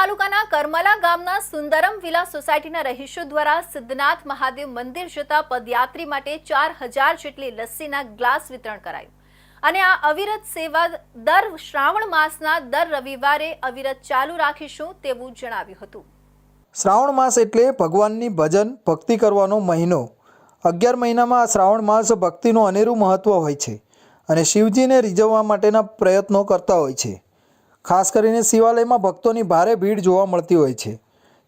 તાલુકાના કરમલા ગામના સુંદરમ વિલા સોસાયટીના રહીશો દ્વારા સિદ્ધનાથ મહાદેવ મંદિર જતા પદયાત્રી માટે 4000 જેટલી લસ્સીના ગ્લાસ વિતરણ કરાયું અને આ અવિરત સેવા દર શ્રાવણ માસના દર રવિવારે અવિરત ચાલુ રાખીશું તેવું જણાવ્યું હતું। શ્રાવણ માસ એટલે ભગવાનની ભજન ભક્તિ કરવાનો મહિનો। 11 મહિનામાં આ શ્રાવણ માસ ભક્તિનું અનેરું મહત્વ હોય છે અને શિવજીને રીઝવવા માટેના પ્રયત્નો કરતા હોય છે। ખાસ કરીને શિવાલયમાં ભક્તોની ભારે ભીડ જોવા મળતી હોય છે।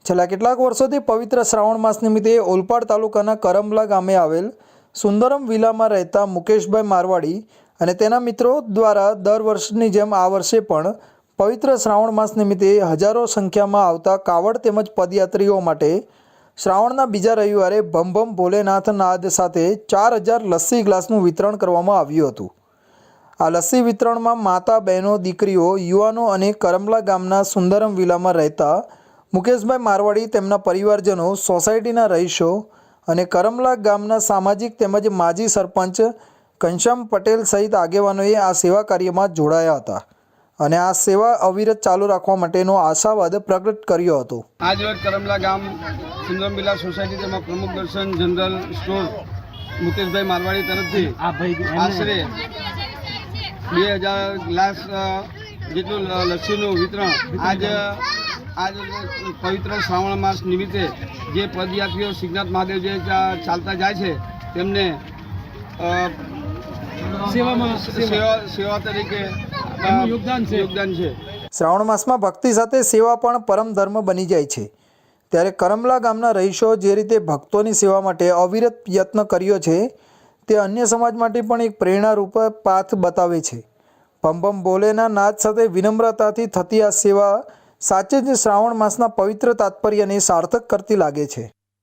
છેલ્લા કેટલાક વર્ષોથી પવિત્ર શ્રાવણ માસ નિમિત્તે ઓલપાડ તાલુકાના કરમલા ગામે આવેલ સુંદરમ વિલામાં રહેતા મુકેશભાઈ મારવાડી અને તેના મિત્રો દ્વારા દર વર્ષની જેમ આ વર્ષે પણ પવિત્ર શ્રાવણ માસ નિમિત્તે હજારો સંખ્યામાં આવતા કાવડ તેમજ પદયાત્રીઓ માટે શ્રાવણના બીજા રવિવારે ભમ ભમ ભોલેનાથ નાદ સાથે 4000 લસ્સી ગ્લાસનું વિતરણ કરવામાં આવ્યું હતું। આ લસ્સી વિતરણમાં માતા બહેનો દીકરીઓ યુવાનો અને કરમલા ગામના સુંદરમ વિલામાં રહેતા મુકેશભાઈ મારવાડી તેમના પરિવારજનો સોસાયટીના રહીશો અને કરમલા ગામના સામાજિક તેમજ માજી સરપંચ ઘનશ્યામ પટેલ સહિત આગેવાનોએ આ સેવા કાર્યમાં જોડાયા હતા અને આ સેવા અવિરત ચાલુ રાખવા માટેનો આશાવાદ પ્રગટ કર્યો હતો। આજ રોજ કરમલા ગામ સુંદરમ વિલા સોસાયટી તેમાં પ્રમુખ દર્શન જનરલ સ્ટોર મુકેશભાઈ મારવાડી તરફથી આશરે 2000 ગ્લાસ જેટલું લસ્સીનું વિતરણ આજ પવિત્ર શ્રાવણ માસ નિમિત્તે જે પદયાત્રીઓ સિદ્ધનાથ મહાદેવ જે ચાલતા જાય છે તેમને સેવા તરીકે યોગદાન છે। શ્રાવણ માસમાં ભક્તિ સાથે સેવા પણ પરમ ધર્મ બની જાય છે। ત્યારે કરમલા ગામના રહીશો જે રીતે ભક્તોની સેવા માટે અવિરત યત્ન કર્યો છે તે અન્ય સમાજ માટે પણ એક પ્રેરણારૂપ પાથ બતાવે છે। ભમ ભમ ભોલેના નાદ સાથે વિનમ્રતાથી થતી આ સેવા સાચે જ શ્રાવણ માસના પવિત્ર તાત્પર્યને સાર્થક કરતી લાગે છે।